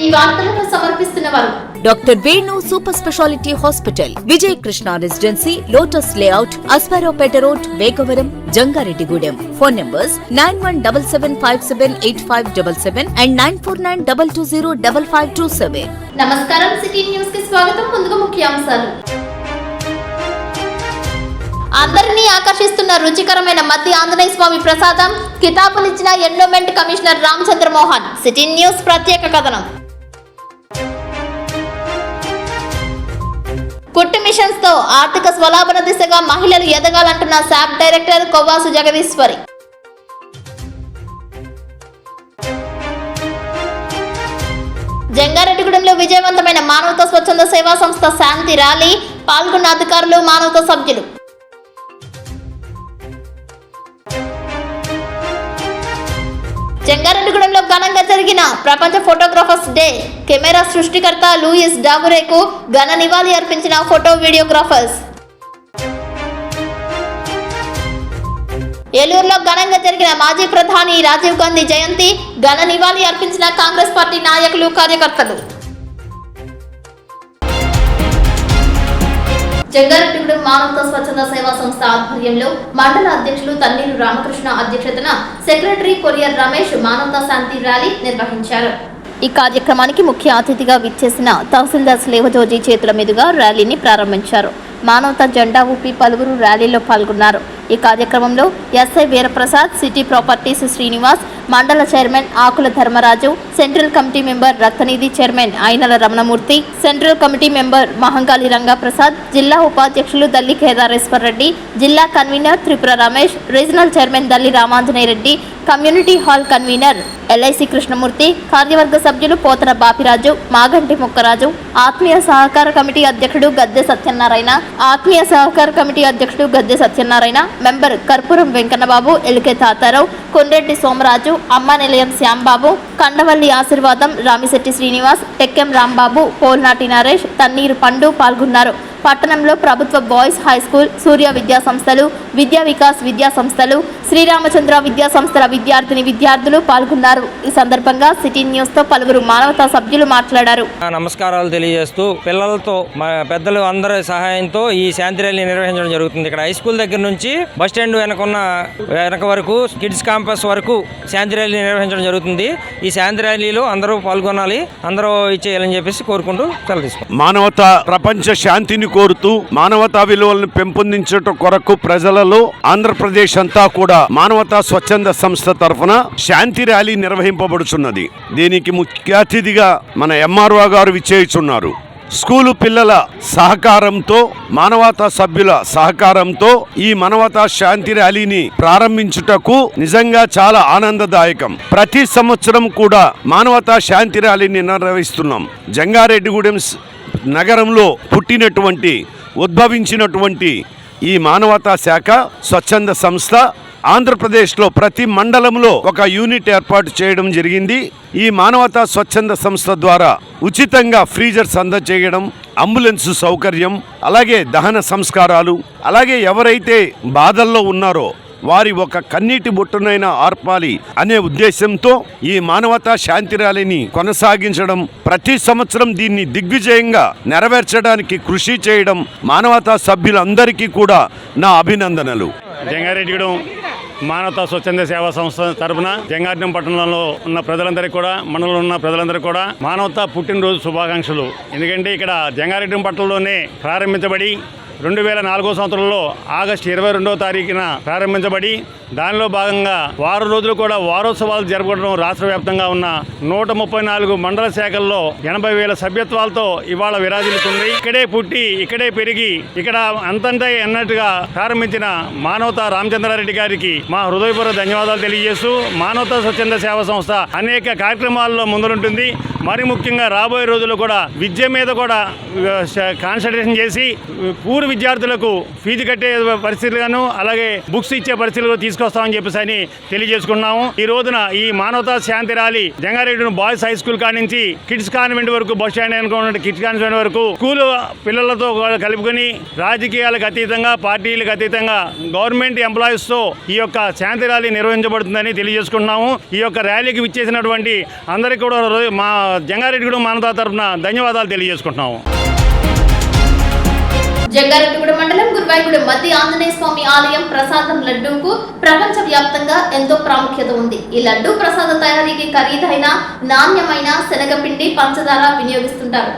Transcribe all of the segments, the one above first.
ఈ వార్తలను సమర్పిస్తున్నవారు doctor Venu super speciality hospital, Vijay Krishna residency, lotus layout, Asparopeta road, Vegavaram, Jangareddygudem. Phone numbers 9177578577 and 9492205527. నమస్కారం, సిటీ న్యూస్ కి స్వాగతం. ముందుగా ముఖ్యాంశాలు. అందరినీ ఆకర్షిస్తున్న రుచికరమైన మధ్య ఆంజనేయ స్వామి ప్రసాదం కితాబునిచ్చిన endowment commissioner Ramachandramohan. City news ప్రత్యేక కథనం. కుట్టు మిషన్స్ తో ఆర్థిక స్వలాభన దిశగా మహిళలు ఎదగాలంటున్న శాప్ డైరెక్టర్ కొవ్వాసు జగదీశ్వరి. జంగారెడ్డిగూడెంలో విజయవంతమైన మానవతా స్వచ్ఛంద సేవా సంస్థ శాంతి ర్యాలీ. పాల్గొన్న అధికారులు, మానవతా సభ్యులు. జంగారెడ్డిగూడెంలో ఘనంగా జరిగిన ప్రపంచ ఫోటోగ్రాఫర్స్ డే. కెమెరా సృష్టికర్త లూయిస్ డాగురేకు ఘన నివాళి అర్పించిన ఫోటో వీడియోగ్రాఫర్స్. ఏలూరులో ఘనంగా జరిగిన మాజీ ప్రధాని రాజీవ్ గాంధీ జయంతి. ఘన నివాళి అర్పించిన కాంగ్రెస్ పార్టీ నాయకులు, కార్యకర్తలు. జంగారెడ్డిగూడెం మానవతా స్వచ్ఛంద సేవా సంస్థ ఆధ్వర్యంలో మండల అధ్యక్షులు తన్నీరు రామకృష్ణ అధ్యక్షతన సెక్రటరీ కొరియర్ రమేష్ మానవతా శాంతి ర్యాలీ నిర్వహించారు. ఈ కార్యక్రమానికి ముఖ్య అతిథిగా విచ్చేసిన తహసీల్దార్ స్లేవజోజీ చేతుల మీదుగా ర్యాలీని ప్రారంభించారు. మానవతా జెండా ఊపి పలువురు ర్యాలీలో పాల్గొన్నారు. ఈ కార్యక్రమంలో SI Veeraprasad, city properties Srinivas, మండల chairman Akula Dharmaraju, central committee member రక్తనిధి chairman Ayinala Ramanamurthy, central committee member Mahankali Rangaprasad, జిల్లా ఉపాధ్యక్షులు దల్లి కేదారేశ్వర్ రెడ్డి, జిల్లా convener Tripura Ramesh, regional chairman Dalli Ramanjaneya Reddy, community hall convener LIC Krishnamurthy, కార్యవర్గ సభ్యులు పోతన బాపిరాజు, మాగంటి ముక్కరాజు, ఆత్మీయ సహకార కమిటీ అధ్యక్షుడు గద్దె సత్యనారాయణ, మెంబర్ కర్పూరం వెంకన్నబాబు, ఎలికే తాతారావు, కొండ్రెడ్డి సోమరాజు, అమ్మ నిలయం శ్యాంబాబు, కండవల్లి ఆశీర్వాదం, రామిశెట్టి శ్రీనివాస్, టెక్కెం రాంబాబు, పోల్నాటి నరేష్, తన్నీరు పండు పాల్గొన్నారు. పట్టణంలో ప్రభుత్వ బాయ్స్ హై స్కూల్, సూర్య విద్యా సంస్థలు, విద్యా వికాస్ విద్యా సంస్థలు, శ్రీరామచంద్ర విద్యా సంస్థల విద్యార్థులు పాల్గొన్నారు. ఈ సందర్భంగా సిటీ న్యూస్ తో పలువురు మానవతా సభ్యులు మాట్లాడారు. నమస్కారాలు తెలియజేస్తూ పిల్లలతో పెద్దలు అందరి సహాయంతో ఈ శాంతి ర్యాలీ నిర్వహించడం జరుగుతుంది. ఇక్కడ హై స్కూల్ దగ్గర నుంచి బస్ స్టాండ్ వెనక వరకు కిడ్స్ క్యాంపస్ వరకు శాంతి ర్యాలీ నిర్వహించడం జరుగుతుంది. ఈ శాంతి ర్యాలీలో అందరూ పాల్గొనాలి, అందరూ ఇచ్చేయాలని చెప్పేసి కోరుకుంటూ సెలవు తీసుకుంటాం. మానవతా ప్రపంచ శాంతిని కోరుతూ మానవతా విలువలను పెంపొందించడం కొరకు ప్రజలలో ఆంధ్రప్రదేశ్ అంతా కూడా మానవతా స్వచ్ఛంద సంస్థ తరఫున శాంతి ర్యాలీ నిర్వహింపబడుచున్నది. దీనికి ముఖ్య అతిథిగా మన ఎంఆర్ఓ గారు విచ్చేయుచున్నారు. స్కూలు పిల్లల సహకారంతో, మానవతా సభ్యుల సహకారంతో ఈ మానవతా శాంతి ర్యాలీని ప్రారంభించుటకు నిజంగా చాలా ఆనందదాయకం. ప్రతి సంవత్సరం కూడా మానవతా శాంతి ర్యాలీని నిర్వహిస్తున్నాం. జంగారెడ్డిగూడెం నగరంలో ఉద్భవించినటువంటి ఈ మానవతా శాఖ స్వచ్ఛంద సంస్థ ఆంధ్రప్రదేశ్లో ప్రతి మండలంలో ఒక యూనిట్ ఏర్పాటు చేయడం జరిగింది. ఈ మానవతా స్వచ్ఛంద సంస్థ ద్వారా ఉచితంగా ఫ్రీజర్స్ అందజేయడం, అంబులెన్స్ సౌకర్యం, అలాగే దహన సంస్కారాలు, అలాగే ఎవరైతే బాధల్లో ఉన్నారో వారి ఒక కన్నీటి బొట్టునైనా ఆర్పాలి అనే ఉద్దేశంతో ఈ మానవతా శాంతి ర్యాలీని కొనసాగించడం, ప్రతి సంవత్సరం దీన్ని దిగ్విజయంగా నెరవేర్చడానికి కృషి చేయడం మానవతా సభ్యులందరికీ కూడా నా అభినందనలు. జంగారెడ్డిగూడెం మానవతా స్వచ్ఛంద సేవా సంస్థ తరఫున జంగారెడ్డిగూడెం పట్టణంలో ఉన్న ప్రజలందరికీ కూడా, మండలంలో ఉన్న ప్రజలందరికీ కూడా మానవతా పుట్టినరోజు శుభాకాంక్షలు. ఎందుకంటే ఇక్కడ జంగారెడ్డిగూడెం పట్టణంలోనే ప్రారంభించబడి 2004 సంవత్సరంలో ఆగస్టు 22వ తారీఖున ప్రారంభించబడి దానిలో భాగంగా వారం రోజులు కూడా వారోత్సవాలు జరపడం రాష్ట్ర వ్యాప్తంగా ఉన్న 134 మండల శాఖల్లో 80,000 సభ్యత్వాలతో ఇవాళ విరాజిల్లుతుంది. ఇక్కడే పుట్టి, ఇక్కడే పెరిగి, ఇక్కడ అంతంటే అన్నట్టుగా ప్రారంభించిన మానవతా రామచంద్రారెడ్డి గారికి మా హృదయపూర్వక ధన్యవాదాలు తెలియజేస్తూ మానవతా స్వచ్ఛంద సేవా సంస్థ అనేక కార్యక్రమాల్లో ముందుంటుంది. మరి ముఖ్యంగా రాబోయే రోజుల్లో కూడా విద్య మీద కూడా కాన్సన్ట్రేషన్ చేసి పూర్వ విద్యార్థులకు ఫీజు కట్టే పరిస్థితులను అలాగే బుక్స్ ఇచ్చే పరిస్థితులు తీసుకొస్తామని చెప్పేసి అని తెలియజేసుకున్నాము. ఈ రోజున ఈ మానవతా శాంతి rally Jangareddy boys high school కాడి నుంచి కిడ్స్ కాన్వెంట్ వరకు, బస్ స్టాండ్ అనుకున్న కిడ్స్ కాన్వెంట్ వరకు స్కూల్ పిల్లలతో కలుపుకొని రాజకీయాలకు అతీతంగా, పార్టీలకు అతీతంగా గవర్నమెంట్ ఎంప్లాయీస్తో ఈ యొక్క శాంతి ర్యాలీ నిర్వహించబడుతుందని తెలియజేసుకున్నాము. ఈ యొక్క ర్యాలీకి విచ్చేసినటువంటి అందరికీ కూడా మా జంగారెడ్డిగూడెం మానవతా తరఫున ధన్యవాదాలు తెలియజేసుకుంటున్నాము. జంగారెడ్డిగూడెం మండలం గురువాయిగూడెం మధ్య ఆంజనేయ స్వామి ఆలయం ప్రసాదం లడ్డూకు ప్రపంచ వ్యాప్తంగా ఎంతో ప్రాముఖ్యత ఉంది. ఈ లడ్డూ ప్రసాద తయారీకి ఖరీదైన, నాణ్యమైన శనగపిండి, పంచదార వినియోగిస్తుంటారు.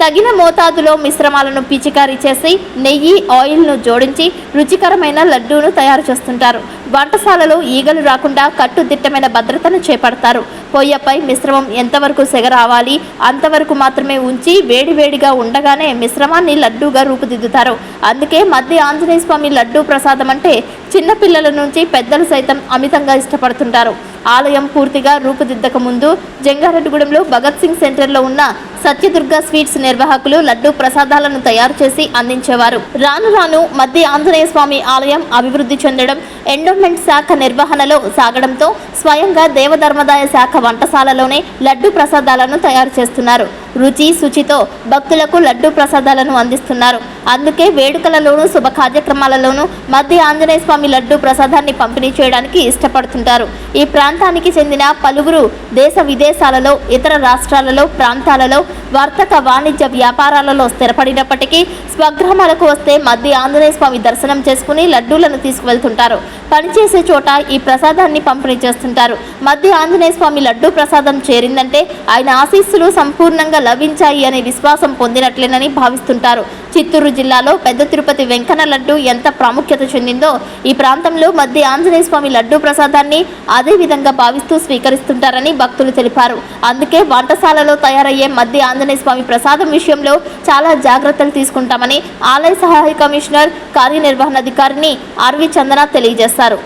తగిన మోతాదులో మిశ్రమాలను పిచికారీ చేసి నెయ్యి, ఆయిల్ను జోడించి రుచికరమైన లడ్డూను తయారు చేస్తుంటారు. వంటశాలలో ఈగలు రాకుండా కట్టుదిట్టమైన భద్రతను చేపడతారు. పొయ్యపై మిశ్రమం ఎంతవరకు సెగ రావాలి అంతవరకు మాత్రమే ఉంచి వేడివేడిగా ఉండగానే మిశ్రమాన్ని లడ్డూగా రూపుదిద్దుతారు. అందుకే మధ్య ఆంజనేయ స్వామి లడ్డూ ప్రసాదం అంటే చిన్నపిల్లల నుంచి పెద్దలు సైతం అమితంగా ఇష్టపడుతుంటారు. ఆలయం పూర్తిగా రూపుదిద్దక ముందు జంగారెడ్డిగూడెంలో భగత్ సింగ్ సెంటర్లో ఉన్న సత్యదుర్గ స్వీట్స్ నిర్వాహకులు లడ్డూ ప్రసాదాలను తయారు చేసి అందించేవారు. రాను రాను మధ్య ఆంజనేయ స్వామి ఆలయం అభివృద్ధి చెందడం, ఎండోమెంట్ శాఖ నిర్వహణలో సాగడంతో స్వయంగా దేవధర్మదాయ శాఖ వంటశాలలోనే లడ్డూ ప్రసాదాలను తయారు చేస్తున్నారు. రుచి శుచితో భక్తులకు లడ్డూ ప్రసాదాలను అందిస్తున్నారు. అందుకే వేడుకలలోనూ శుభ కార్యక్రమాలలోనూ మధ్య ఆంజనేయ స్వామి లడ్డూ ప్రసాదాన్ని పంపిణీ చేయడానికి ఇష్టపడుతుంటారు. ఈ ప్రాంతానికి చెందిన పలువురు దేశ విదేశాలలో, ఇతర రాష్ట్రాలలో, ప్రాంతాలలో వర్తక వాణిజ్య వ్యాపారాలలో స్థిరపడినప్పటికీ స్వగ్రామాలకు వస్తే మధ్య ఆంజనేయ స్వామి దర్శనం చేసుకుని లడ్డూలను తీసుకువెళ్తుంటారు. పనిచేసే చోట ఈ ప్రసాదాన్ని పంపిణీ చేస్తుంటారు. మధ్య ఆంజనేయ స్వామి లడ్డూ ప్రసాదం చేరిందంటే ఆయన ఆశీస్సులు సంపూర్ణంగా లభించాయి అనే విశ్వాసం పొందినట్లేనని భావిస్తుంటారు. చిత్తూరు జిల్లాలో పెద్ద తిరుపతి వెంకన్న లడ్డు ఎంత ప్రాముఖ్యత చెందిందో ఈ ప్రాంతంలో మధ్య ఆంజనేయ స్వామి లడ్డూ ప్రసాదాన్ని అదే విధంగా భావిస్తూ స్వీకరిస్తుంటారని భక్తులు తెలిపారు. అందుకే వంటశాలలో తయారయ్యే మధ్య ఆంజనేయ స్వామి ప్రసాదం విషయంలో చాలా జాగ్రత్తలు తీసుకుంటామని ఆలయ సహాయ కమిషనర్ కార్యనిర్వహణాధికారిని ఆర్వి చందన తెలియజేశారు.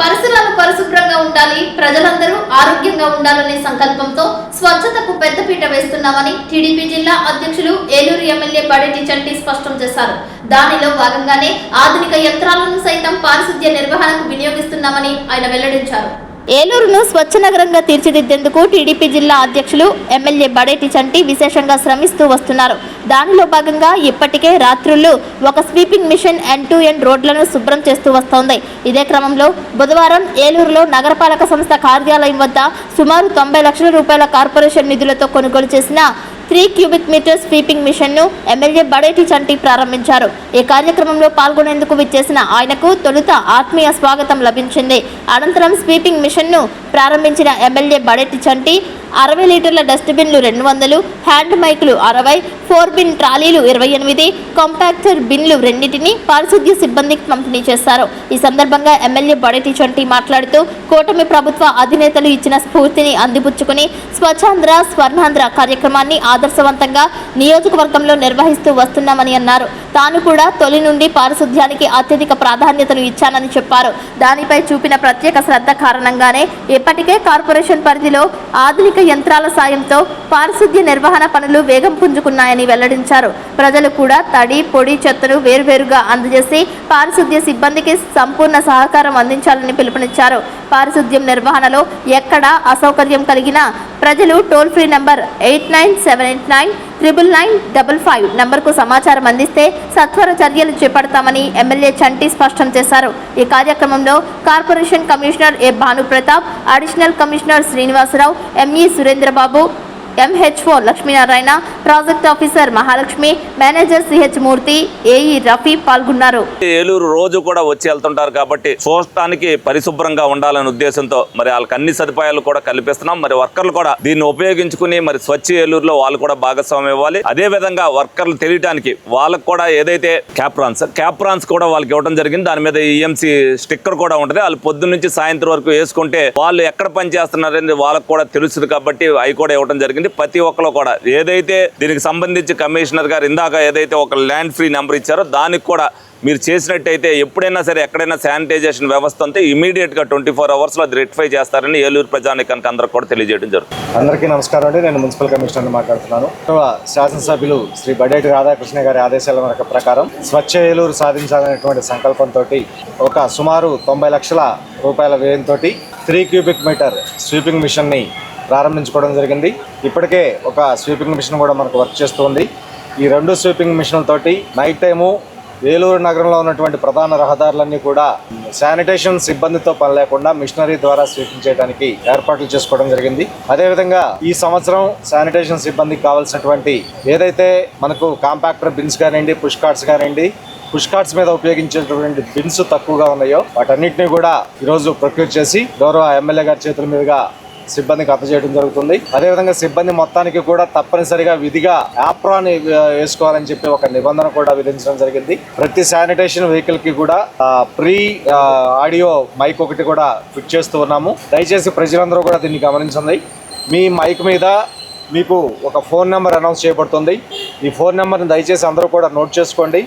పరిసరాలు పరిశుభ్రంగా ఉండాలి, ప్రజలందరూ ఆరోగ్యంగా ఉండాలనే సంకల్పంతో స్వచ్ఛతకు పెద్దపీట వేస్తున్నామని టీడీపీ జిల్లా అధ్యక్షులు ఏలూరు ఎమ్మెల్యే బడేటి చంటి స్పష్టం చేశారు. దానిలో భాగంగానే ఆధునిక యంత్రాలను సైతం పారిశుద్ధ్య నిర్వహణకు వినియోగిస్తున్నామని ఆయన వెల్లడించారు. ఏలూరును స్వచ్ఛ నగరంగా తీర్చిదిద్దేందుకు టీడీపీ జిల్లా అధ్యక్షులు ఎమ్మెల్యే బడేటి చంటి విశేషంగా శ్రమిస్తూ వస్తున్నారు. దానిలో భాగంగా ఇప్పటికే రాత్రుల్లో ఒక స్వీపింగ్ మిషన్ ఎండ్-టు-ఎండ్ రోడ్లను శుభ్రం చేస్తూ వస్తోంది. ఇదే క్రమంలో బుధవారం ఏలూరులో నగరపాలక సంస్థ కార్యాలయం వద్ద సుమారు 90 లక్షల రూపాయల కార్పొరేషన్ నిధులతో కొనుగోలు చేసిన 3 క్యూబిక్ మీటర్ స్వీపింగ్ మిషన్ను ఎమ్మెల్యే బడేటి చంటి ప్రారంభించారు. ఈ కార్యక్రమంలో పాల్గొనేందుకు విచ్చేసిన ఆయనకు తొలుత ఆత్మీయ స్వాగతం లభించింది. అనంతరం స్వీపింగ్ మిషన్ను ప్రారంభించిన ఎమ్మెల్యే బడేటి చంటి 60 లీటర్ల డస్ట్బిన్లు 200, హ్యాండ్ మైకులు 60, 4 బిన్ ట్రాలీలు 28, కాంపాక్టర్ బిన్లు 2ని పారిశుద్ధ్య సిబ్బందికి పంపిణీ చేశారు. ఈ సందర్భంగా ఎమ్మెల్యే బడేటి చంటి మాట్లాడుతూ కూటమి ప్రభుత్వ అధినేతలు ఇచ్చిన స్ఫూర్తిని అందిపుచ్చుకుని స్వచ్ఛాంధ్ర స్వర్ణాంధ్ర కార్యక్రమాన్ని ఆదర్శవంతంగా నియోజకవర్గంలో నిర్వహిస్తూ వస్తున్నామని అన్నారు. తాను కూడా తొలి నుండి పారిశుద్ధ్యానికి అత్యధిక ప్రాధాన్యతను ఇచ్చానని చెప్పారు. దానిపై చూపిన ప్రత్యేక శ్రద్ధ కారణంగానే ఇప్పటికే కార్పొరేషన్ పరిధిలో ఆధునిక యంత్రాల సాయంతో పారిశుద్ధ్య నిర్వహణ పనులు వేగం పుంజుకున్నాయని వెల్లడించారు. ప్రజలు కూడా తడి, పొడి చెత్తను వేర్వేరుగా అందజేసి పారిశుద్ధ్య సిబ్బందికి సంపూర్ణ సహకారం అందించాలని పిలుపునిచ్చారు. పారిశుద్ధ్యం నిర్వహణలో ఎక్కడా అసౌకర్యం కలిగినా ప్రజలు టోల్ ఫ్రీ నంబర్ 8978999955 నంబర్కు సమాచారం అందిస్తే సత్వర చర్యలు చేపడతామని ఎమ్మెల్యే చంటి స్పష్టం చేశారు. ఈ కార్యక్రమంలో corporation commissioner A Bhanupratap, additional commissioner Srinivasarao, ME Surendrababu, MHO Lakshminarayana, project officer Mahalakshmi, manager CH Murthy, AE Rafi పాల్గొన్నారు. ఏలూరు రోజు కూడా వచ్చి వెళ్తుంటారు కాబట్టి చూడటానికి పరిశుభ్రంగా ఉండాలనే ఉద్దేశంతో మరి వాళ్ళకి అన్ని సదుపాయాలు కూడా కల్పిస్తున్నాం. మరి వర్కర్లు కూడా దీన్ని ఉపయోగించుకుని మరి స్వచ్ఛ ఏలూరులో వాళ్ళు కూడా భాగస్వామ్యం ఇవ్వాలి. అదే విధంగా వర్కర్లు తెలియడానికి వాళ్ళకు కూడా ఏదైతే క్యాప్రాన్స్ కూడా వాళ్ళకి ఇవ్వడం జరిగింది. దాని మీద ఈఎంసీ స్టిక్కర్ కూడా ఉంటుంది. వాళ్ళు పొద్దున్న నుంచి సాయంత్రం వరకు వేసుకుంటే వాళ్ళు ఎక్కడ పని చేస్తున్నారనేది వాళ్ళకు కూడా తెలుస్తుంది కాబట్టి అవి కూడా ఇవ్వడం జరిగింది. కానివ్వండి, ప్రతి ఒక్కరు కూడా ఏదైతే దీనికి సంబంధించి కమిషనర్ గారు ఇందాక ఏదైతే ఒక ల్యాండ్ ఫ్రీ నెంబర్ ఇచ్చారో దానికి కూడా మీరు చేసినట్టయితే ఎప్పుడైనా సరే ఎక్కడైనా శానిటైజేషన్ వ్యవస్థ అంతే ఇమీడియట్గా 24 అవర్స్లో అది రెక్టిఫై చేస్తారని ఏలూరు ప్రజానికానికి అందరికి కూడా తెలియజేయడం జరుగుతుంది. అందరికీ నమస్కారం అండి. నేను మున్సిపల్ కమిషనర్ మాట్లాడుతున్నాను. శాసనసభ్యులు శ్రీ బడేటి రాధాకృష్ణ గారి ఆదేశాల ప్రకారం స్వచ్ఛ ఏలూరు సాధించాలనేటువంటి సంకల్పంతో ఒక సుమారు 90 లక్షల రూపాయల వ్యయంతో 3 క్యూబిక్ మీటర్ స్వీపింగ్ మిషన్ని ప్రారంభించుకోవడం జరిగింది. ఇప్పటికే ఒక స్వీపింగ్ మిషన్ కూడా మనకు వర్క్ చేస్తుంది. ఈ 2 స్వీపింగ్ మిషన్లతోటి నైట్ టైము ఏలూరు నగరంలో ఉన్నటువంటి ప్రధాన రహదారులన్నీ కూడా శానిటేషన్ సిబ్బందితో పని లేకుండా మిషనరీ ద్వారా స్వీపింగ్ చేయడానికి ఏర్పాట్లు చేసుకోవడం జరిగింది. అదేవిధంగా ఈ సంవత్సరం శానిటేషన్ సిబ్బందికి కావాల్సినటువంటి ఏదైతే మనకు కాంపాక్టర్ బిన్స్ కానివ్వండి, పుష్ కార్ట్స్ కానివ్వండి, పుష్ కార్ట్స్ మీద ఉపయోగించేటువంటి బిన్స్ తక్కువగా ఉన్నాయో వాటన్నిటిని కూడా ఈరోజు ప్రొక్యూర్ చేసి గౌరవ ఎమ్మెల్యే గారి చేతుల మీదుగా సిబ్బందికి అందజేయడం జరుగుతుంది. అదేవిధంగా సిబ్బంది మొత్తానికి కూడా తప్పనిసరిగా విధిగా యాప్రాన్ వేసుకోవాలని చెప్పి ఒక నిబంధన కూడా విధించడం జరిగింది. ప్రతి శానిటేషన్ వెహికల్ కి కూడా ప్రీ ఆడియో మైక్ ఒకటి కూడా ఫిట్ చేస్తూ ఉన్నాము. దయచేసి ప్రజలందరూ కూడా దీన్ని గమనించండి. మీ మైక్ మీద మీకు ఒక ఫోన్ నెంబర్ అనౌన్స్ చేయబడుతుంది. ఈ ఫోన్ నెంబర్ని దయచేసి అందరూ కూడా నోట్ చేసుకోండి.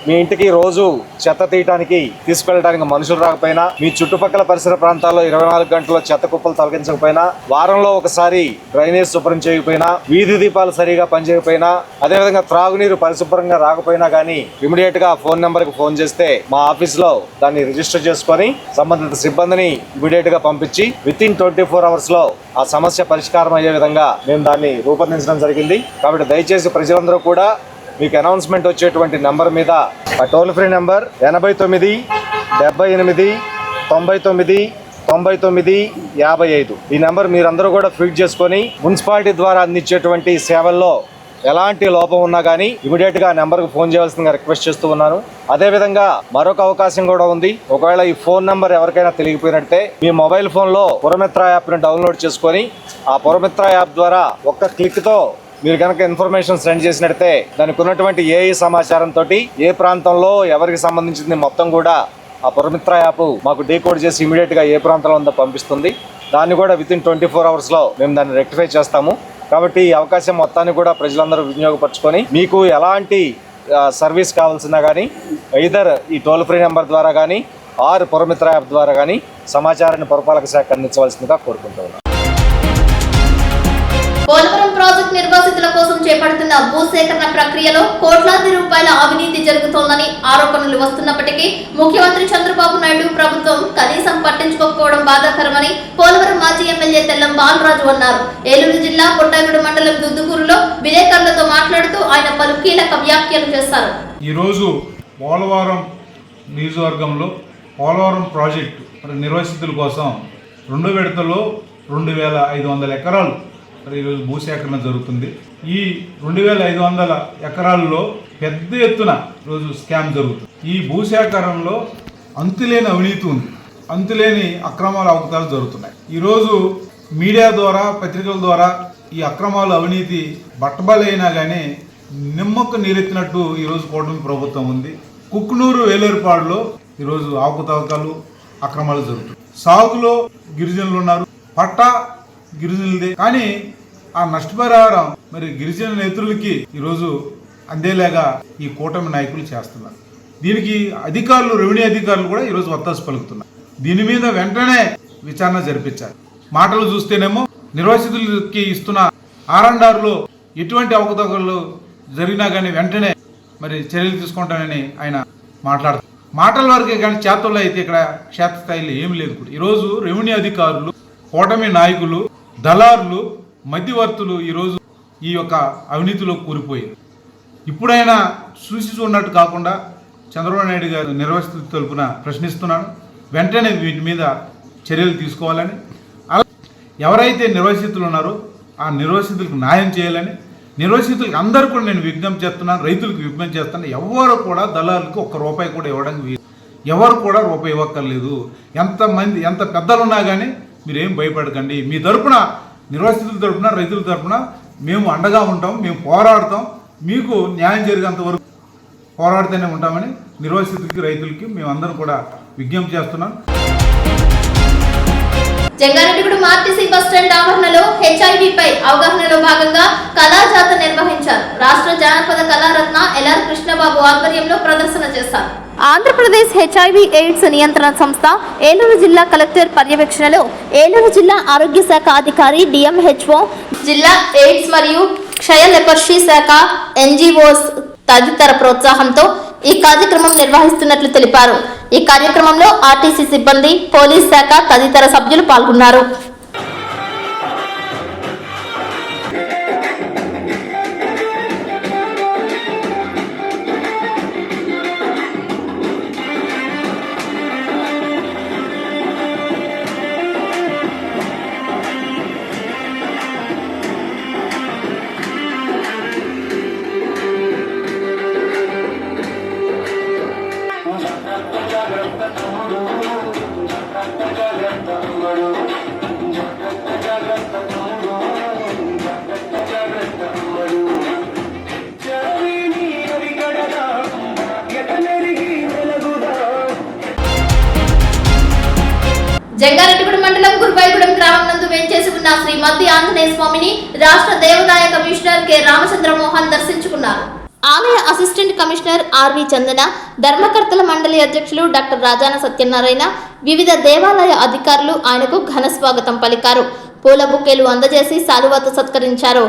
మీ ఇంటికి రోజు చెత్త తీయడానికి తీసుకెళ్ళడానికి మనుషులు రాకపోయినా, మీ చుట్టుపక్కల పరిసర ప్రాంతాల్లో 24 గంటల్లో చెత్త కుప్పలు తొలగించకపోయినా, వారంలో ఒకసారి డ్రైనేజ్ శుభ్రం చేయకపోయినా, వీధి దీపాలు సరిగా పనిచేయకపోయినా, అదేవిధంగా త్రాగునీరు పరిశుభ్రంగా రాకపోయినా కానీ ఇమీడియట్ గా ఫోన్ నెంబర్కి ఫోన్ చేస్తే మా ఆఫీస్లో దాన్ని రిజిస్టర్ చేసుకొని సంబంధిత సిబ్బందిని ఇమీడియట్ గా పంపించి వితిన్ 24 అవర్స్ లో ఆ సమస్య పరిష్కారం అయ్యే విధంగా మేము దాన్ని రూపొందించడం జరిగింది. కాబట్టి దయచేసి ప్రజలందరూ కూడా మీకు అనౌన్స్మెంట్ వచ్చేటువంటి నెంబర్ మీద ఆ టోల్ ఫ్రీ నెంబర్ 89 78 99 99 55 ఈ నెంబర్ మీరందరూ కూడా ఫీడ్ చేసుకొని మున్సిపాలిటీ ద్వారా అందించేటువంటి సేవల్లో ఎలాంటి లోపం ఉన్నా కానీ ఇమీడియట్ గా నెంబర్కి ఫోన్ చేయవలసిందిగా రిక్వెస్ట్ చేస్తూ ఉన్నాను. అదేవిధంగా మరొక అవకాశం కూడా ఉంది. ఒకవేళ ఈ ఫోన్ నెంబర్ ఎవరికైనా తెలియకపోయినట్టే మీ మొబైల్ ఫోన్లో పురమిత్ర యాప్ని డౌన్లోడ్ చేసుకొని ఆ పురమిత్ర యాప్ ద్వారా ఒక్క క్లిక్తో మీరు కనుక ఇన్ఫర్మేషన్ సెండ్ చేసినట్టే దానికి ఉన్నటువంటి ఏఐ సమాచారంతో ఏ ప్రాంతంలో ఎవరికి సంబంధించింది మొత్తం కూడా ఆ పురమిత్ర యాప్ మాకు డీకోడ్ చేసి ఇమీడియట్ గా ఏ ప్రాంతంలో ఉందో పంపిస్తుంది. దాన్ని కూడా వితిన్ 24 అవర్స్ లో మేము దాన్ని రెక్టిఫై చేస్తాము. కాబట్టి ఈ అవకాశం మొత్తాన్ని కూడా ప్రజలందరూ వినియోగపరచుకొని మీకు ఎలాంటి సర్వీస్ కావాల్సినా కానీ ఐదర్ ఈ టోల్ ఫ్రీ నెంబర్ ద్వారా కానీ ఆర్ పురమిత్ర యాప్ ద్వారా కానీ సమాచారాన్ని పురపాలక శాఖ అందించవలసిందిగా కోరుకుంటున్నాను. పోలవరం ప్రాజెక్టు నిర్వాసితుల కోసం చేపడుతున్న భూసేకరణ ప్రక్రియలో కోట్లాది రూపాయల అవినీతి జరుగుతోందని ఆరోపణలు వస్తున్నప్పటికీ ముఖ్యమంత్రి చంద్రబాబు నాయుడు ప్రభుత్వం కనీసం పట్టించుకోకపోవడం బాధాకరమని పోలవరం మాజీ ఎమ్మెల్యే తెల్లం బాలరాజు అన్నారు. ఏలూరు జిల్లా కొట్టాగూడ మండలం దుద్దుకూరులో విలేకరులతో మాట్లాడుతూ ఆయన పలు కీలక వ్యాఖ్యలు చేశారు. ఈరోజు పోలవరం నియోజకవర్గంలో పోలవరం ప్రాజెక్టు నిర్వాసితుల కోసం 2 విడతల్లో 2500 ఎకరాలు ఈరోజు భూసేకరణ జరుగుతుంది. ఈ 2500 ఎకరాల్లో పెద్ద ఎత్తున రోజు స్కామ్ జరుగుతుంది. ఈ భూసేకరణలో అంతులేని అవినీతి ఉంది, అంతులేని అక్రమాలు అవకతాలు జరుగుతున్నాయి. ఈరోజు మీడియా ద్వారా పత్రికల ద్వారా ఈ అక్రమాలు అవినీతి బట్టబలైనా కానీ నిమ్మకు నీరెత్తినట్టు ఈరోజు కూటమి ప్రభుత్వం ఉంది. కుక్కునూరు వేలేరుపాడులో ఈరోజు అవకతవకలు అక్రమాలు జరుగుతున్నాయి. సాగులో గిరిజనులు ఉన్నారు, పట్టా గిరిజనులదే, కానీ ఆ నష్టపరిహారం మరి గిరిజన నేతృలకి ఈరోజు అందేలాగా ఈ కూటమి నాయకులు చేస్తున్నారు. దీనికి అధికారులు, రెవెన్యూ అధికారులు కూడా ఈరోజు వత్తాసు పలుకుతున్నారు. దీని మీద వెంటనే విచారణ జరిపించాలి. మాటలు చూస్తేనేమో నిర్వాసితులకి ఇస్తున్న R&Rలో ఎటువంటి అవకతవకలు జరిగినా కానీ వెంటనే మరి చర్యలు తీసుకుంటానని ఆయన మాట్లాడతారు. మాటల వరకే కానీ చేతుల్లో అయితే ఇక్కడ క్షేత్రస్థాయిలో ఏమి లేదు. కూడా ఈరోజు రెవెన్యూ అధికారులు, కూటమి నాయకులు, దళారులు, మధ్యవర్తులు ఈరోజు ఈ యొక్క అవినీతిలో కూలిపోయింది. ఇప్పుడైనా చూసి చూడనట్టు కాకుండా చంద్రబాబు నాయుడు గారు నిర్వాసితుల తరపున ప్రశ్నిస్తున్నాను. వెంటనే వీటి మీద చర్యలు తీసుకోవాలని, అలా ఎవరైతే నిర్వాసితులు ఉన్నారో ఆ నిర్వాసితులకు న్యాయం చేయాలని, నిర్వాసితులకు అందరూ కూడా నేను విజ్ఞప్తి చేస్తున్నాను, రైతులకు విజ్ఞప్తి చేస్తున్నాను. ఎవరు కూడా దళారులకు ₹1 కూడా ఇవ్వడానికి ఎవరు కూడా రూపాయి ఇవ్వక్కర్లేదు. ఎంత పెద్దలు ఉన్నా కానీ మీరేం భయపడకండి. మీ తరపున, నిర్వాసితుల తరపున, రైతుల తరపున మేము అండగా ఉంటాం, మేము పోరాడతాం, మీకు న్యాయం జరిగేంత వరకు పోరాడుతూనే ఉంటామని నిర్వాసితులకి, రైతులకి మేమందరం కూడా విజ్ఞప్తి చేస్తున్నాం. జంగారెడ్డిగూడెం ఆర్టీసీ బస్టాండ్ ఆవరణలో హెచ్ఐవిపై అవగాహనలో భాగంగా కళాజాత నిర్వహించారు. రాష్ట్ర జానపద కళారత్న ఎల్ఆర్ కృష్ణబాబు ఆధ్వర్యంలో ప్రదర్శన చేశారు. ఆంధ్రప్రదేశ్ హెచ్ఐవి ఎయిడ్స్ నియంత్రణ సంస్థ ఏలూరు జిల్లా కలెక్టర్ పర్యవేక్షణలో ఏలూరు జిల్లా ఆరోగ్య శాఖ అధికారి డిఎంహెచ్ఓ, జిల్లా ఎయిడ్స్ మరియు క్షయ లెపర్షీ శాఖ ఎన్జిఓస్ తదితర ప్రోత్సాహంతో ఈ కార్యక్రమం నిర్వహిస్తున్నట్లు తెలిపారు. ఈ కార్యక్రమంలో ఆర్టీసీ సిబ్బంది, పోలీస్ శాఖ తదితర సభ్యులు పాల్గొన్నారు. జంగారెడ్డిగూడెం మండలం గురుబాయిగూడెం గ్రామం నందు వేంచేసి ఉన్న శ్రీ మద్ది ఆంజనేయ స్వామిని రాష్ట్ర దేవాదాయ కమిషనర్ కె రామచంద్ర మోహన్ దర్శించుకున్నారు. ఆలయ అసిస్టెంట్ కమిషనర్ ఆర్వి చందన, ధర్మకర్తల మండలి అధ్యక్షులు డాక్టర్ రాజాన సత్యనారాయణ, వివిధ దేవాలయ అధికారులు ఆయనకు ఘన స్వాగతం పలికారు. పూల బుకేలు అందజేసి శాలువాతో సత్కరించారు.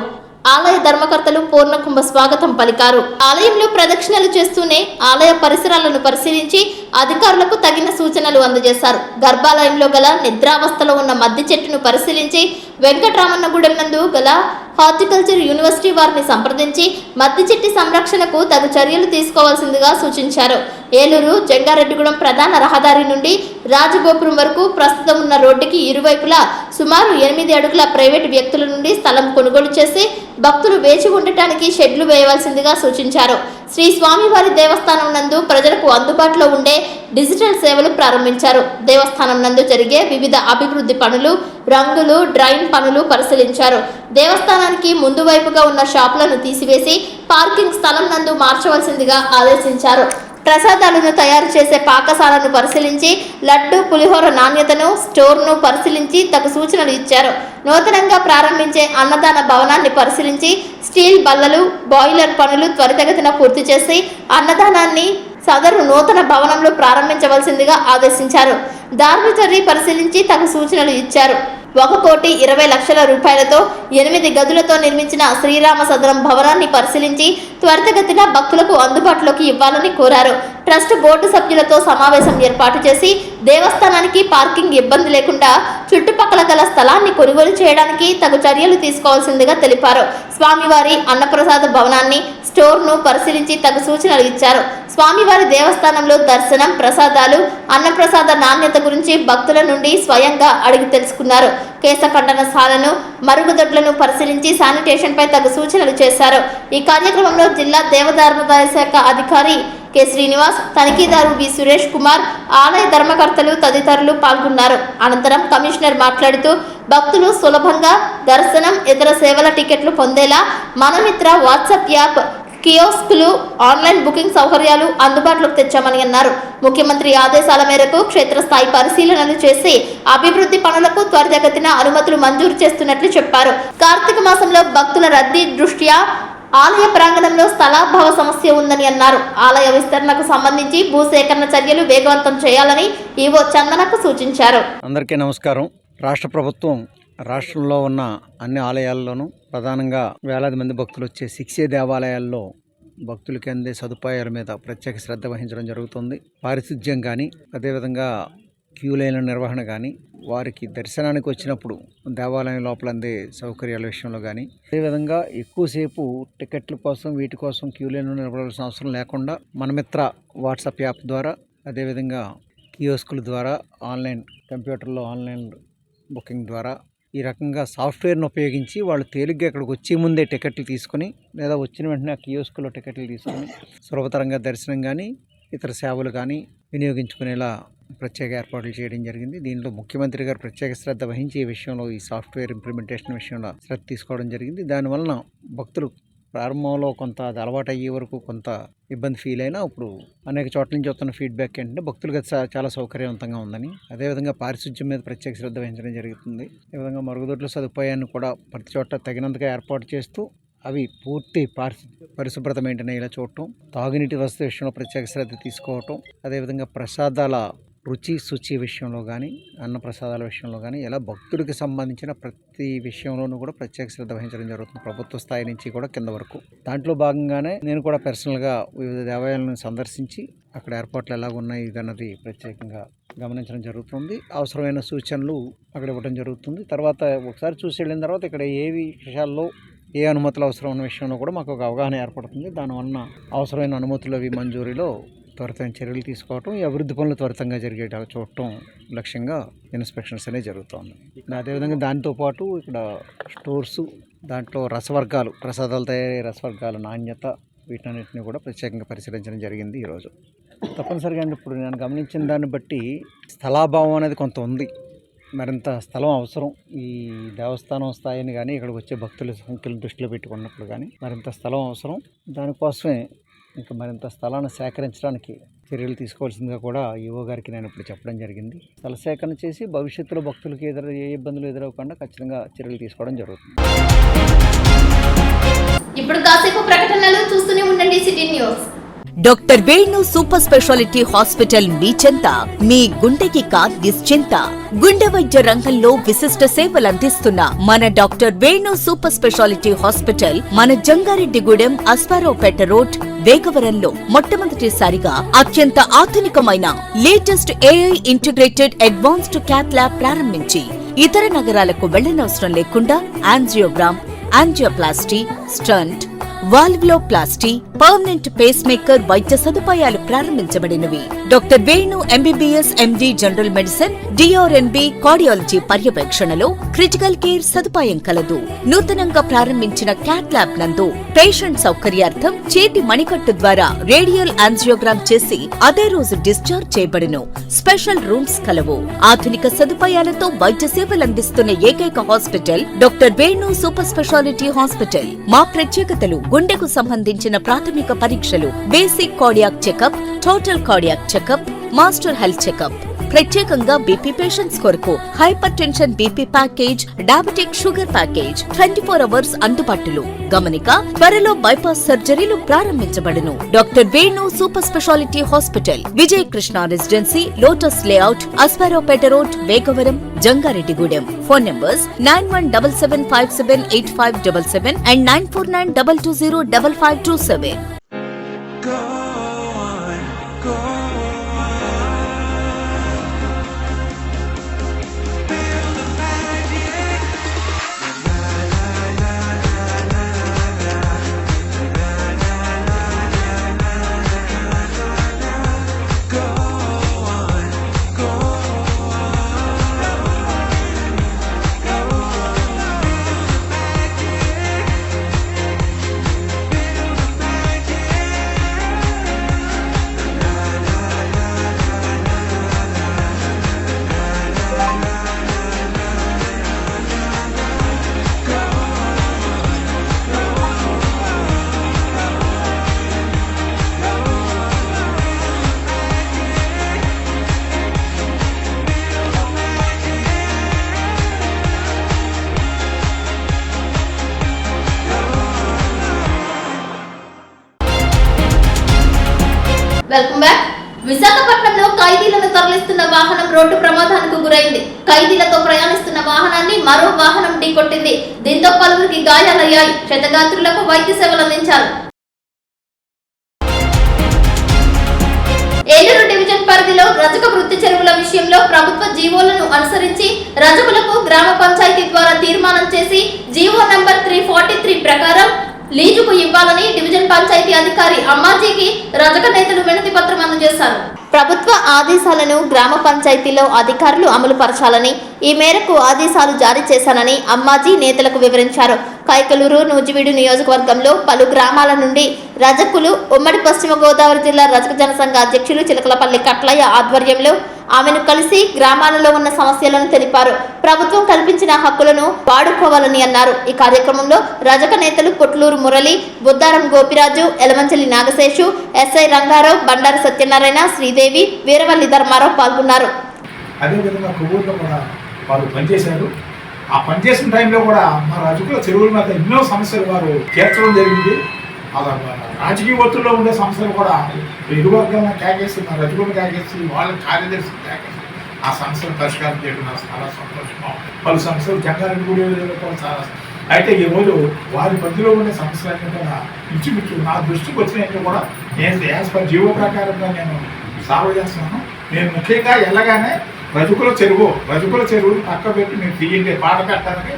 ఆలయ ధర్మకర్తలు పూర్ణకుంభ స్వాగతం పలికారు. ఆలయంలో ప్రదక్షిణలు చేస్తూనే ఆలయ పరిసరాలను పరిశీలించి అధికారులకు తగిన సూచనలు అందజేశారు. గర్భాలయంలో గల నిద్రావస్థలో ఉన్న మద్ది చెట్టును పరిశీలించి వెంకటరామన్నగూడెం నందు గల హార్టికల్చర్ యూనివర్సిటీ వారిని సంప్రదించి మద్ది చెట్టు సంరక్షణకు తగు చర్యలు తీసుకోవాల్సిందిగా సూచించారు. ఏలూరు జంగారెడ్డిగూడెం ప్రధాన రహదారి నుండి రాజగోపురం వరకు ప్రస్తుతం ఉన్న రోడ్డుకి ఇరువైపులా సుమారు 8 అడుగుల ప్రైవేటు వ్యక్తుల నుండి స్థలం కొనుగోలు చేసి భక్తులు వేచి ఉండటానికి షెడ్లు వేయవలసిందిగా సూచించారు. శ్రీ స్వామివారి దేవస్థానం నందు ప్రజలకు అందుబాటులో ఉండే డిజిటల్ సేవలు ప్రారంభించారు. దేవస్థానం నందు జరిగే వివిధ అభివృద్ధి పనులు, రంగులు, డ్రైన్ పనులు పరిశీలించారు. దేవస్థానానికి ముందు వైపుగా ఉన్న షాపులను తీసివేసి పార్కింగ్ స్థలం నందు మార్చవలసిందిగా ఆదేశించారు. ప్రసాదాలను తయారు చేసే పాకశాలను పరిశీలించి లడ్డు, పులిహోర నాణ్యతను, స్టోర్ను పరిశీలించి తగు సూచనలు ఇచ్చారు. నూతనంగా ప్రారంభించే అన్నదాన భవనాన్ని పరిశీలించి స్టీల్ బల్లలు, బాయిలర్ పనులు త్వరితగతిన పూర్తి చేసి అన్నదానాన్ని సదరు నూతన భవనంలో ప్రారంభించవలసిందిగా ఆదేశించారు. దార్మిచర్య పరిశీలించి తగు సూచనలు ఇచ్చారు. 1,20,00,000 రూపాయలతో 8 గదులతో నిర్మించిన శ్రీరామ సదనం భవనాన్ని పరిశీలించి త్వరితగతిన భక్తులకు అందుబాటులోకి ఇవ్వాలని కోరారు. ట్రస్ట్ బోర్డు సభ్యులతో సమావేశం ఏర్పాటు చేసి దేవస్థానానికి పార్కింగ్ ఇబ్బంది లేకుండా చుట్టుపక్కల గల స్థలాన్ని కొనుగోలు చేయడానికి తగు చర్యలు తీసుకోవాల్సిందిగా తెలిపారు. స్వామివారి అన్నప్రసాద భవనాన్ని, స్టోర్ను పరిశీలించి తగు సూచనలు ఇచ్చారు. స్వామివారి దేవస్థానంలో దర్శనం, ప్రసాదాలు, అన్నప్రసాద నాణ్యత గురించి భక్తుల నుండి స్వయంగా అడిగి తెలుసుకున్నారు. కేశఖండనశాలను, మరుగుదొడ్లను పరిశీలించి శానిటేషన్పై తగు సూచనలు చేశారు. ఈ కార్యక్రమంలో జిల్లా దేవధర్మదాయ శాఖ అధికారి కె శ్రీనివాస్, తనిఖీదారు వి సురేష్ కుమార్, ఆలయ ధర్మకర్తలు తదితరులు పాల్గొన్నారు. అనంతరం కమిషనర్ మాట్లాడుతూ భక్తులు సులభంగా దర్శనం, ఇతర సేవల టికెట్లు పొందేలా మనమిత్ర వాట్సాప్ యాప్, కియోస్కులు, ఆన్లైన్ బుకింగ్ సౌకర్యాలు అందుబాటులోకి తెచ్చామని అన్నారు. ముఖ్యమంత్రి ఆదేశాల మేరకు క్షేత్రస్థాయి పరిశీలనలు చేసి అభివృద్ధి పనులకు త్వరితగతిన అనుమతులు మంజూరు చేస్తున్నట్లు చెప్పారు. కార్తీక మాసంలో భక్తుల రద్దీ దృష్ట్యా ఆలయ ప్రాంగణంలో స్థలాభావ సమస్య ఉందని అన్నారు. ఆలయ విస్తరణకు సంబంధించి భూసేకరణ చర్యలు వేగవంతం చేయాలని ఈవో చందనకు సూచించారు. అందరికీ నమస్కారం. రాష్ట్ర ప్రభుత్వం రాష్ట్రంలో ఉన్న అన్ని ఆలయాల్లోనూ ప్రధానంగా వేలాది మంది భక్తులు వచ్చే 6 దేవాలయాల్లో భక్తులకి అందే సదుపాయాల మీద ప్రత్యేక శ్రద్ధ వహించడం జరుగుతుంది. పారిశుధ్యం కానీ, అదేవిధంగా క్యూ లైన్ల నిర్వహణ కానీ, వారికి దర్శనానికి వచ్చినప్పుడు దేవాలయం లోపల అందే సౌకర్యాల విషయంలో కానీ, అదేవిధంగా ఎక్కువసేపు టికెట్ల కోసం వీటి కోసం క్యూ లైన్లో నిలబడాల్సిన అవసరం లేకుండా మనమిత్ర వాట్సాప్ యాప్ ద్వారా, అదేవిధంగా కియోస్కుల ద్వారా, ఆన్లైన్ కంప్యూటర్లో ఆన్లైన్ బుకింగ్ ద్వారా ఈ రకంగా సాఫ్ట్వేర్ను ఉపయోగించి వాళ్ళు తేలిగ్గా ఇక్కడికి వచ్చే ముందే టికెట్లు తీసుకొని, లేదా వచ్చిన వెంటనే ఆ కియోస్కులో టికెట్లు తీసుకొని సులభతరంగా దర్శనం కానీ ఇతర సేవలు కానీ వినియోగించుకునేలా ప్రత్యేక ఏర్పాట్లు చేయడం జరిగింది. దీనిలో ముఖ్యమంత్రి గారు ప్రత్యేక శ్రద్ధ వహించి ఈ విషయంలో, ఈ సాఫ్ట్వేర్ ఇంప్లిమెంటేషన్ విషయంలో శ్రద్ధ తీసుకోవడం జరిగింది. దానివలన భక్తులు ప్రారంభంలో కొంత అది అలవాటు అయ్యే వరకు కొంత ఇబ్బంది ఫీల్ అయినా ఇప్పుడు అనేక చోట్ల నుంచి వస్తున్న ఫీడ్బ్యాక్ ఏంటంటే భక్తులకు చాలా సౌకర్యవంతంగా ఉందని, అదేవిధంగా పారిశుధ్యం మీద ప్రత్యేక శ్రద్ధ వహించడం జరుగుతుంది. ఈ విధంగా మరుగుదొడ్ల సదుపాయాన్ని కూడా ప్రతి చోట తగినంతగా ఏర్పాటు చేస్తూ అవి పూర్తి పరిశుభ్రత మెయింటైన్ అయ్యేలా చూడటం, తాగునీటి వసతి విషయంలో ప్రత్యేక శ్రద్ధ తీసుకోవటం, అదేవిధంగా ప్రసాదాల రుచి శుచి విషయంలో కానీ అన్న ప్రసాదాల విషయంలో కానీ ఇలా భక్తుడికి సంబంధించిన ప్రతి విషయంలోనూ కూడా ప్రత్యేక శ్రద్ధ వహించడం జరుగుతుంది, ప్రభుత్వ స్థాయి నుంచి కూడా కింద వరకు. దాంట్లో భాగంగానే నేను కూడా పర్సనల్గా వివిధ దేవాలయాలను సందర్శించి అక్కడ ఏర్పాట్లు ఎలాగున్నాయి ఇదన్నది ప్రత్యేకంగా గమనించడం జరుగుతుంది. అవసరమైన సూచనలు అక్కడ ఇవ్వడం జరుగుతుంది. తర్వాత ఒకసారి చూసి వెళ్ళిన తర్వాత ఇక్కడ ఏ విషయాల్లో ఏ అనుమతులు అవసరం ఉన్న విషయంలో కూడా మాకు ఒక అవగాహన ఏర్పడుతుంది. దానివల్ల అవసరమైన అనుమతులు అవి మంజూరీలో త్వరితమైన చర్యలు తీసుకోవటం, ఈ అభివృద్ధి పనులు త్వరితంగా జరిగేలా చూడటం లక్ష్యంగా ఇన్స్పెక్షన్స్ అనేవి జరుగుతుంది. అదేవిధంగా దాంతోపాటు ఇక్కడ స్టోర్సు, దాంట్లో రసవర్గాలు, ప్రసాదాలు తయారయ్యే రసవర్గాల నాణ్యత, వీటన్నిటిని కూడా ప్రత్యేకంగా పరిశీలించడం జరిగింది ఈరోజు. తప్పనిసరిగా ఇప్పుడు నేను గమనించిన దాన్ని బట్టి స్థలాభావం అనేది కొంత ఉంది. మరింత స్థలం అవసరం ఈ దేవస్థానం స్థాయిని కానీ ఇక్కడికి వచ్చే భక్తుల సంఖ్యలను దృష్టిలో పెట్టుకున్నప్పుడు కానీ మరింత స్థలం అవసరం. దానికోసమే ఇంకా మరింత స్థలాన్ని సేకరించడానికి చర్యలు తీసుకోవాల్సిందిగా కూడా ఈవో గారికి నేను ఇప్పుడు చెప్పడం జరిగింది. స్థల సేకరణ చేసి భవిష్యత్తులో భక్తులకి ఏ ఇబ్బందులు ఎదురవ్వకుండా ఖచ్చితంగా చర్యలు తీసుకోవడం జరుగుతుంది. ఇప్పుడు కాసేపు ప్రకటనలు చూస్తూనే ఉండండి city news. Doctor Venu super speciality hospital మీ చెంత, మీ గుండెకి నిశ్చింత. గుండె వైద్య రంగంలో విశిష్ట సేవలు అందిస్తున్న మన doctor Venu super speciality hospital మన జంగారెడ్డిగూడెం అస్పారావుపేట రోడ్ వేగవరంలో మొట్టమొదటిసారిగా అత్యంత ఆధునికమైన latest AI integrated advanced cath lab ప్రారంభించి ఇతర నగరాలకు వెళ్లనవసరం లేకుండా angiogram, angioplasty, stent, valvuloplasty, permanent pacemaker వైద్య సదుపాయాలు ప్రారంభించబడినవి. Doctor Venu MBBS MD general medicine, DrNB cardiology పర్యవేక్షణలో క్రిటికల్ కేర్ సదుపాయం కలదు. నూతనంగా ప్రారంభించిన క్యాట్ ల్యాబ్ నందు పేషెంట్ సౌకర్యార్థం చేతి మణికట్టు ద్వారా రేడియల్ యాంజియోగ్రామ్ చేసి అదే రోజు డిశ్చార్జ్ చేయబడును. స్పెషల్ రూమ్స్ కలవు. ఆధునిక సదుపాయాలతో వైద్య సేవలందిస్తున్న ఏకైక hospital doctor Venu super speciality hospital. మా ప్రత్యేకతలు: గుండెకు సంబంధించిన ప్రాథమిక పరీక్షలు, basic cardiac checkup, total cardiac checkup, master health checkup. ప్రత్యేకంగా బీపీ పేషెంట్స్ కొరకు hypertension BP package, diabetic sugar package 24 hours అందుబాటులో. గమనిక: త్వరలో బైపాస్ సర్జరీలు ప్రారంభించబడును. Doctor Venu super speciality hospital, Vijaya Krishna residency, lotus layout, Asparaopeta road, Vegavaram, Jangareddygudem. Phone numbers 9177578577 and 9492205527. Welcome back. విశాఖపట్నంలో ఖైదీలను తరలిస్తున్న వాహనం రోడ్డు ప్రమాదానికి గురైంది. ఖైదీలతో ప్రయాణిస్తున్న వాహనాన్ని మరో వాహనం ఢీకొట్టింది. దీంతో పలువురికి గాయాలయ్యాయి. క్షతగాత్రులకు వైద్య సేవలు అందించారు. ఏలూరు డివిజన్ పరిధిలో రజక వృత్తి చెరువుల విషయంలో ప్రభుత్వ జీవోలను అనుసరించి రజకులకు గ్రామ పంచాయతీ ద్వారా తీర్మానం చేసి జీవో నంబర్ 343 ప్రకారం లీజుకు ఇవ్వాలని డివిజన్ పంచాయతీ అధికారి అమ్మాజీకి రజక నేతలు వినతి పత్రం అందజేశారు. ప్రభుత్వ ఆదేశాలను గ్రామ పంచాయతీలో అధికారులు అమలు పరచాలని, ఈ మేరకు ఆదేశాలు జారీ చేశానని అమ్మాజీ నేతలకు వివరించారు. కైకలూరు, నూజివీడు నియోజకవర్గంలో పలు గ్రామాల నుండి రజకులు ఉమ్మడి పశ్చిమ గోదావరి జిల్లా రజక జనసంఘ అధ్యక్షులు చిలకలపల్లి కట్లయ్య ఆధ్వర్యంలో ఆమెను కలిసి గ్రామాలలో ఉన్న సమస్యలను తెలిపారు. ప్రభుత్వం కల్పించిన హక్కులను వాడుకోవాలని అన్నారు. ఈ కార్యక్రమంలో రజక నేతలు పొట్లూరు మురళి, బుద్దారం గోపిరాజు, ఎలమంచలి నాగశేషు, ఎస్ఐ రంగారావు, బండారు సత్యనారాయణ, శ్రీదేవి, వీరవల్లి ధర్మారావు పాల్గొన్నారు. అదేవిధంగా కొవ్వూరులో కూడా వాళ్ళు పనిచేశారు. ఆ పనిచేసిన టైంలో కూడా మా రజకుల చెరువుల మీద ఎన్నో సమస్యలు వారు తీర్చడం జరిగింది. రాజకీయ ఒత్తిడిలో ఉండే సమస్యలు కూడా ఇరు వర్గాలను ట్యాగేసి, మా రజకులను ట్యాగేసి, వాళ్ళ కార్యదర్శి ట్యాగేసి ఆ సమస్యలు పరిష్కారం చేయడం నాకు చాలా సంతోషం. పలు సమస్యలు జంగారెడ్డి గుడి కూడా చాలా. అయితే ఈరోజు వారి మధ్యలో ఉండే సమస్యలన్నీ కూడా ఇంచుమించు నా దృష్టికి వచ్చినట్టు కూడా నేను యాజ్ పర్ జీవో ప్రకారంగా నేను సాల్వ్ చేస్తున్నాను. నేను ముఖ్యంగా వెళ్ళగానే రజకుల చెరువులు పక్క పెట్టి మీరు తీయండి, పాట పెట్టడానికి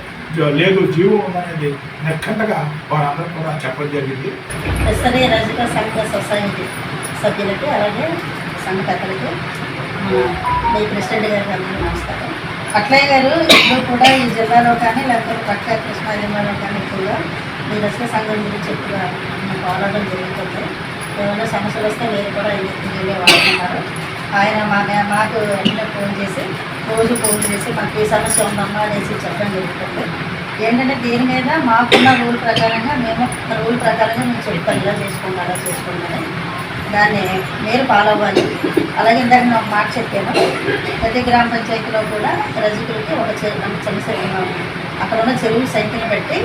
లేదు, జీవం ఉందనేది నెక్కంటగా వారందరూ కూడా చెప్పడం జరిగింది. ఎస్ఆర్ఏ రజక సంఘ సొసైటీ సభ్యులకి, అలాగే సంఘ పెద్దలకి, మీ ప్రెసిడెంట్ గారికి అందరూ నమస్కారం. అట్లయ్య గారు ఇప్పుడు కూడా ఈ జిల్లాలో కానీ లేకపోతే పక్క కృష్ణా జిల్లాలో కానీ ఎక్కువగా ఈ రజక సంఘం గురించి ఎక్కువగా పోరాటం జరుగుతుంది. ఏమైనా సమస్యలు వస్తే మీరు కూడా వెళ్ళే వాడుతున్నారు. ఆయన మాకు వెంటనే ఫోన్ చేసి మాకు ఈ సమస్య ఉందమ్మా అనేసి చెప్పడం జరుగుతుంది. ఏంటంటే దీని మీద మాకున్న రూల్ ప్రకారంగా మేము చెప్తాం, ఇలా చేసుకోండి అలా చేసుకోండి అని. దాన్ని మీరు ఫాలో అవ్వాలి. అలాగే ఇందాక నేను ఒక మాట చెప్పాను, ప్రతి గ్రామ పంచాయతీలో కూడా రజకులకి ఒక చెరువు అక్కడ ఉన్న చెరువుల సంఖ్యను బట్టి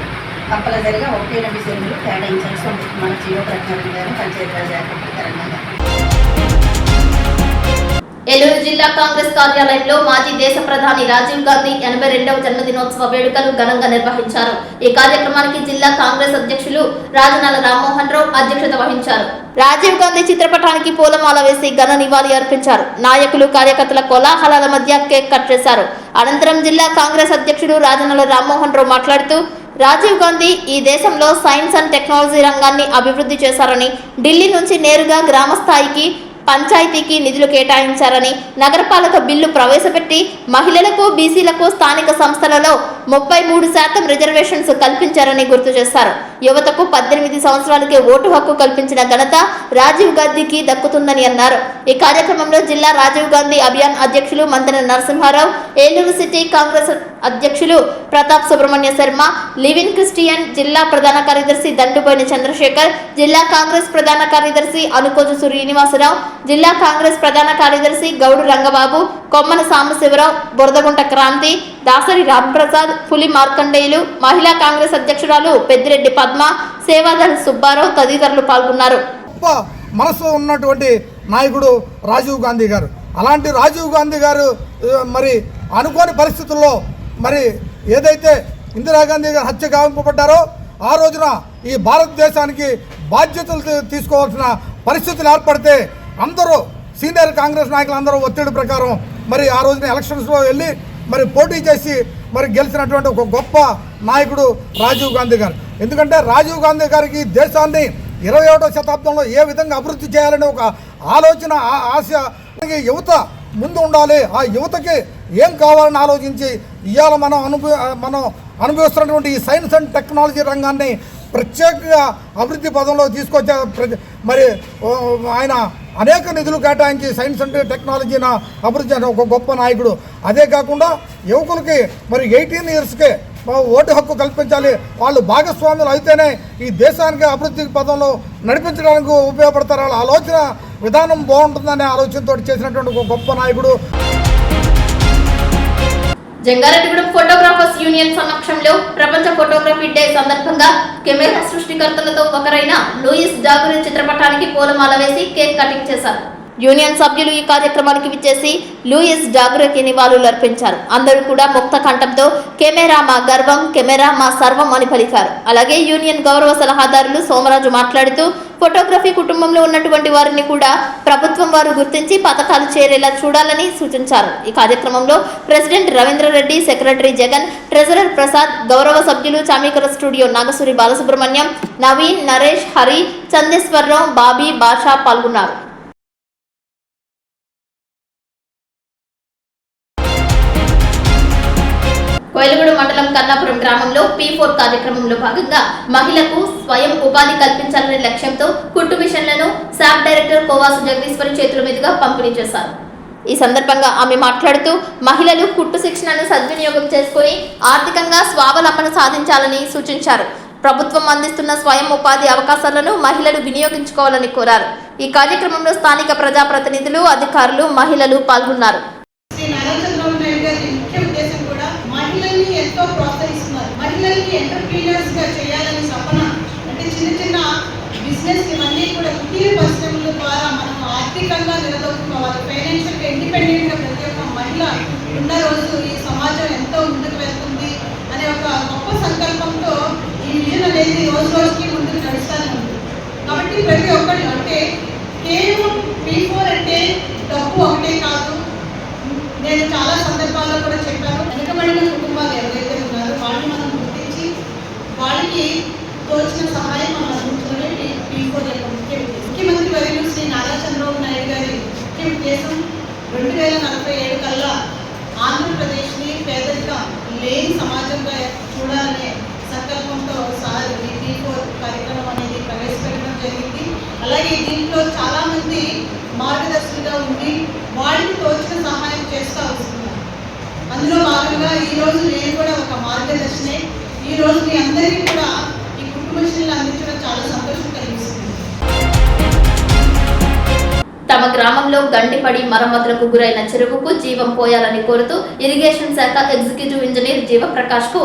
కంపల్సరిగా 1-2 చెరువులు కేటాయించాల్సి ఉంటుంది మన జీవో ప్రకారం కానీ పంచాయతీరాజ్ యాక్ట్ ప్రకారంగా. ఏలూరు జిల్లా కాంగ్రెస్ కార్యాలయంలో మాజీ దేశ ప్రధాని రాజీవ్ గాంధీ 82వ జన్మదినోత్సవ వేడుకలు ఘనంగా నిర్వహించారు. ఈ కార్యక్రమానికి జిల్లా కాంగ్రెస్ అధ్యక్షులు రాజనాల రామ్మోహన్ రావు అధ్యక్షత వహించారు. రాజీవ్ గాంధీ చిత్రపటానికి పూలమాల వేసి ఘన నివాళి అర్పించారు. నాయకులు, కార్యకర్తల కోలాహలాల మధ్య కేక్ కట్ చేశారు. అనంతరం జిల్లా కాంగ్రెస్ అధ్యక్షుడు రాజనాల రామ్మోహన్ రావు మాట్లాడుతూ, రాజీవ్ గాంధీ ఈ దేశంలో సైన్స్ అండ్ టెక్నాలజీ రంగాన్ని అభివృద్ధి చేశారని, ఢిల్లీ నుంచి నేరుగా గ్రామ స్థాయికి పంచాయతీకి నిధులు కేటాయించారని, నగరపాలక బిల్లు ప్రవేశపెట్టి మహిళలకు, బీసీలకు స్థానిక సంస్థలలో 33% రిజర్వేషన్స్ కల్పించారని గుర్తు చేశారు. యువతకు 18 సంవత్సరాలకే ఓటు హక్కు కల్పించిన ఘనత రాజీవ్ గాంధీకి దక్కుతుందని అన్నారు. ఈ కార్యక్రమంలో జిల్లా రాజీవ్ గాంధీ అభియాన్ అధ్యక్షులు మంతెన నరసింహారావు, ఏలూరు సిటీ కాంగ్రెస్ అధ్యక్షులు ప్రతాప్ సుబ్రహ్మణ్య శర్మ, లివిన్ క్రిస్టియన్, జిల్లా ప్రధాన కార్యదర్శి దండుబోయిన చంద్రశేఖర్, జిల్లా కాంగ్రెస్ ప్రధాన కార్యదర్శి అనుకోజు శ్రీనివాసరావు, జిల్లా కాంగ్రెస్ ప్రధాన కార్యదర్శి గౌడు రంగబాబు, కొమ్మన సాంబశివరావు, బొరదగుంట క్రాంతి, దాసరి రాంప్రసాద్, పులి మార్కండేయులు, మహిళా కాంగ్రెస్ అధ్యక్షురాలు పెద్దిరెడ్డి పద్మ, సేవాదళ సుబ్బారావు తదితరులు పాల్గొన్నారు. మనసు ఉన్నటువంటి నాయకుడు రాజీవ్ గాంధీ గారు. అలాంటి రాజీవ్ గాంధీ గారు మరి అనుకోని పరిస్థితుల్లో మరి ఏదైతే ఇందిరాగాంధీ గారు హత్య గావింపబడ్డారో ఆ రోజున ఈ భారతదేశానికి బాధ్యతలు తీసుకోవాల్సిన పరిస్థితులు ఏర్పడితే అందరూ సీనియర్ కాంగ్రెస్ నాయకులు అందరూ ఒత్తిడి ప్రకారం మరి ఆ రోజున ఎలక్షన్స్లో వెళ్ళి మరి పోటీ చేసి మరి గెలిచినటువంటి ఒక గొప్ప నాయకుడు రాజీవ్ గాంధీ గారు. ఎందుకంటే రాజీవ్ గాంధీ గారికి దేశాన్ని 21వ శతాబ్దంలో ఏ విధంగా అభివృద్ధి చేయాలనే ఒక ఆలోచన, ఆశ యువత ముందు ఉండాలి. ఆ యువతకి ఏం కావాలని ఆలోచించి ఇవాళ మనం అనుభవిస్తున్నటువంటి ఈ సైన్స్ అండ్ టెక్నాలజీ రంగాన్ని ప్రత్యేకంగా అభివృద్ధి పదంలో తీసుకొచ్చే మరి ఆయన అనేక నిధులు కేటాయించి సైన్స్ అండ్ టెక్నాలజీని అభివృద్ధి చేసిన ఒక గొప్ప నాయకుడు. అదే కాకుండా యువకులకి మరి 18 ఇయర్స్కే ఓటు హక్కు కల్పించాలి, వాళ్ళు భాగస్వాములు అయితేనే ఈ దేశానికి అభివృద్ధి పదంలో నడిపించడానికి ఉపయోగపడతారు. వాళ్ళ ఆలోచన విధానం బాగుంటుందనే ఆలోచనతో చేసినటువంటి ఒక గొప్ప నాయకుడు. జంగారెడ్డిగూడెం ఫోటోగ్రాఫర్స్ యూనియన్ సమక్షంలో ప్రపంచ ఫోటోగ్రఫీ డే సందర్భంగా కెమెరా సృష్టికర్తలతో ఒకరైన లూయిస్ డాగురే చిత్రపటానికి పూలమాల వేసి కేక్ కటింగ్ చేశారు. యూనియన్ సభ్యులు ఈ కార్యక్రమానికి విచ్చేసి లూయిస్ డాగురేకి నివాళులు అర్పించారు. అందరూ కూడా ముక్త కంఠంతో కెమెరా మా గర్వం, కెమెరా మా సర్వం అని పలికారు. అలాగే యూనియన్ గౌరవ సలహాదారులు సోమరాజు మాట్లాడుతూ ఫోటోగ్రఫీ కుటుంబంలో ఉన్నటువంటి వారిని కూడా ప్రభుత్వం వారు గుర్తించి పథకాలు చేరేలా చూడాలని సూచించారు. ఈ కార్యక్రమంలో president Ravindra Reddy, secretary Jagan, treasurer Prasad, గౌరవ సభ్యులు చామీకర స్టూడియో నాగసూరి బాలసుబ్రహ్మణ్యం, నవీన్, నరేష్, హరి, చందేశ్వరరావు, బాబీ, బాషా పాల్గొన్నారు. కోయిలగూడ మండలం కన్నాపురం గ్రామంలో P4 కార్యక్రమంలో భాగంగా మహిళలకు స్వయం ఉపాధి కల్పించాలనే లక్ష్యంతో కుట్టు మిషన్లను శాప్ డైరెక్టర్ కోవాసు జగదీశ్వరి చేతుల మీదుగా పంపిణీ చేశారు. ఈ సందర్భంగా ఆమె మాట్లాడుతూ మహిళలు కుట్టు శిక్షణను సద్వినియోగం చేసుకుని ఆర్థికంగా స్వావలంబన సాధించాలని సూచించారు. ప్రభుత్వం అందిస్తున్న స్వయం ఉపాధి అవకాశాలను మహిళలు వినియోగించుకోవాలని కోరారు. ఈ కార్యక్రమంలో స్థానిక ప్రజాప్రతినిధులు, అధికారులు, మహిళలు పాల్గొన్నారు. మహిళల్ని ఎంటర్‌ప్రీనర్స్ గా చేయాలని సపన అంటే చిన్న బిజినెస్ ఇవన్నీ కూడా కుటీర పరిశ్రమల ద్వారా మనం ఆర్థికంగా నిలదొక్కుకోవాలి. ఫైనాన్షియల్ ఇండిపెండెంట్ గా ప్రతి ఒక్క మహిళ ఉన్న రోజు ఈ సమాజం ఎంతో ముందుకు వెళ్తుంది అనే ఒక గొప్ప సంకల్పంతో ఈ విజన్ అనేది రోజు రోజుకి ముందుకు నడుస్తూనే ఉంది. కాబట్టి ప్రతి ఒక్కరు అంటే కేవలం P4 అంటే డబ్బు ఒకటే కాదు. నేను చాలా సందర్భాల్లో కూడా చెప్పాను, వెనుకబడిన కుటుంబాలు ఎవరైతే ఉన్నారో వాళ్ళని మనం గుర్తించి వాళ్ళకి తోచిన సహాయం మనం అందించడమే P4 యొక్క ముఖ్యమంత్రి వర్యులు శ్రీ నారా చంద్రబాబు నాయుడు గారి ముఖ్య ఉద్దేశం 2047 కల్లా ఆంధ్రప్రదేశ్ని పేదరికం లేని సమాజంగా చూడాలనే సంకల్పంతో సార్ ఈ P4 కార్యక్రమం అనేది ప్రవేశపెట్టడం జరిగింది. అలాగే దీంట్లో చాలామంది మార్గదర్శులుగా ఉండి వాళ్ళకి తోచిన సహాయం చేస్తూ వస్తున్నారు. అందులో భాగంగా ఈరోజు నేను కూడా ఒక మార్గదర్శినే. ఈరోజు మీ అందరికీ కూడా ఈ కుటుంబ శ్రేణులు అందించడం చాలా సంతోషం కలిగిస్తుంది. తమ గ్రామంలో గండిపడి మరమ్మతులకు గురైన చెరువుకు జీవం పోయాలని కోరుతూ ఇరిగేషన్ శాఖ ఎగ్జిక్యూటివ్ ఇంజనీర్ జీవప్రకాష్ కు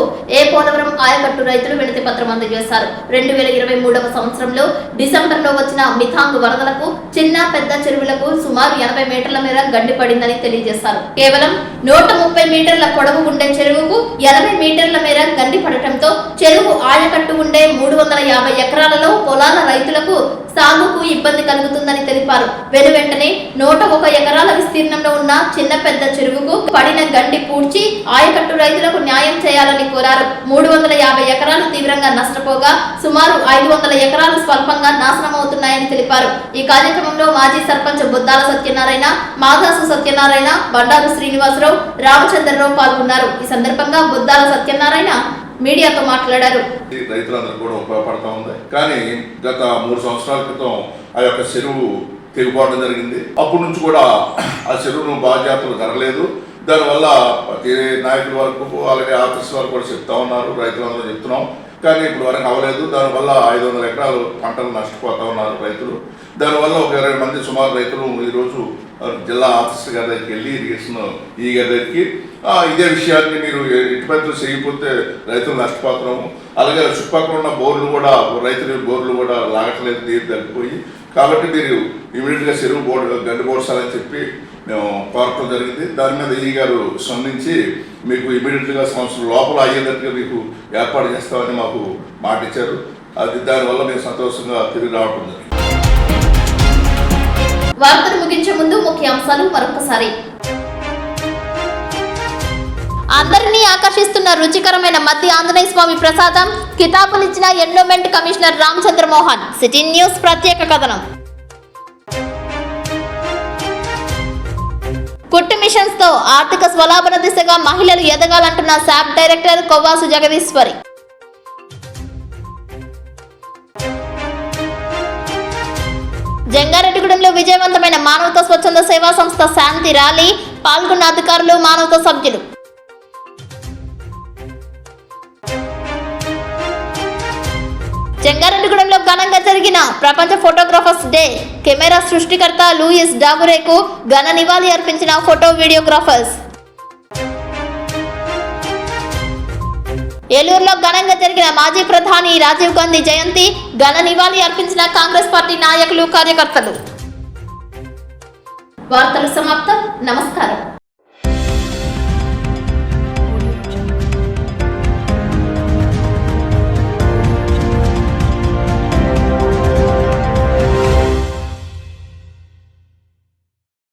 పోలవరం ఆయకట్టు రైతులు వినతి పత్రం అందజేశారు. 2023వ సంవత్సరంలో డిసెంబర్లో వచ్చిన మిథాంగ్ వరదలకు చిన్న పెద్ద చెరువులకు సుమారు 80 మీటర్ల మేర గండిపడిందని తెలియజేశారు. కేవలం 130 మీటర్ల పొడవు ఉండే చెరువుకు 80 మీటర్ల మేర గండిపడటంతో చెరువు ఆయకట్టు ఉండే 350 ఎకరాలలో పొలాల రైతులకు సాగుకు ఇబ్బంది కలుగుతుందని తెలిపారు. వెంటనే 101 ఎకరాల విస్తీర్ణంలో ఉన్న చిన్న పెద్ద చెరువుకు పడిన గండి పూడ్చి ఆయకట్టు రైతులకు న్యాయం చేయాలని కోరారు. 350 ఎకరాలు తీవ్రంగా నష్టపోగా సుమారు 500 ఎకరాలు స్వల్పంగా నాశనమవుతున్నాయని తెలిపారు. ఈ కార్యక్రమంలో మాజీ సర్పంచ్ బుద్దాల సత్యనారాయణ, మాదాసు సత్యనారాయణ, బండారు శ్రీనివాసరావు, రామచంద్రరావు పాల్గొన్నారు. ఈ సందర్భంగా బుద్దాల సత్యనారాయణ మీడియాతో మాట్లాడారు. రైతులందరూ కూడా ఉపయోగపడతా ఉంది. కానీ గత 3 సంవత్సరాల క్రితం ఆ యొక్క చెరువు తెగిపోవడం జరిగింది. అప్పటి నుంచి కూడా ఆ చెరువును బాధ్యతలు జరగలేదు. దానివల్ల ప్రతి నాయకుల వరకు అలాగే ఆఫీస్ వరకు కూడా చెప్తా ఉన్నారు, రైతులందరూ చెప్తున్నాం. కానీ ఇప్పుడు వరకు అవ్వలేదు. దానివల్ల 500 ఎకరాలు పంటలు నష్టపోతూ ఉన్నారు రైతులు. దానివల్ల ఒక 20 మంది సుమారు రైతులు ఈరోజు జిల్లా ఆఫీసర్ గారి దగ్గరికి వెళ్ళి ఇరిగేషన్ ఈ గారి దగ్గరికి ఇదే విషయాన్ని మీరు ఇటుపత్తులు చేయకపోతే రైతులు నష్టపోతున్నాము. అలాగే చుట్టుపక్కల ఉన్న బోర్లు కూడా రైతుల బోర్లు కూడా లాగట్లేదు, నీరు తగ్గిపోయి. కాబట్టి మీరు ఇమీడియట్గా చెరువు బోర్డు గండి పోడ్చాలని చెప్పి మేము కోరటం జరిగింది. దాని మీద ఈ గారు స్పందించి మీకు ఇమీడియట్గా సంవత్సరం లోపల అయ్యేటట్టుగా మీకు ఏర్పాటు చేస్తామని మాకు మాట ఇచ్చారు. అది దానివల్ల మేము సంతోషంగా తిరిగి రావడం జరిగింది. వార్తలు ముగించే ముందు ముఖ్యాంశాలు మరొకసారి. అందరినీ ఆకర్షిస్తున్న రుచికరమైన మధ్య ఆంజనేయ స్వామి ప్రసాదం, కితాబులిచ్చిన endowment commissioner Ramachandramohan. City news ప్రత్యేక కథనం. కుట్టు మిషన్స్ తో ఆర్థిక స్వలాభన దిశగా మహిళలు ఎదగాలంటున్న శాప్ డైరెక్టర్ కొవ్వాసు జగదీశ్వరి. జంగారెడ్డిగూడెంలో విజయవంతమైన మానవతా స్వచ్ఛంద సేవా సంస్థ శాంతి ర్యాలీ, పాల్గొన్న అధికారులు, మానవతా సభ్యులు. జంగారెడ్డిగూడెంలో ఘనంగా జరిగిన ప్రపంచ ఫోటోగ్రాఫర్స్ డే. కెమెరా సృష్టికర్త లూయిస్ డాగురేకు ఘన నివాళి అర్పించిన ఫోటో వీడియోగ్రాఫర్స్. ఏలూరులో ఘనంగా జరిగిన మాజీ ప్రధాని రాజీవ్ గాంధీ జయంతి. ఘన నివాళి అర్పించిన కాంగ్రెస్ పార్టీ నాయకులు, కార్యకర్తలు. వార్తలు సమాప్తం. నమస్కారం.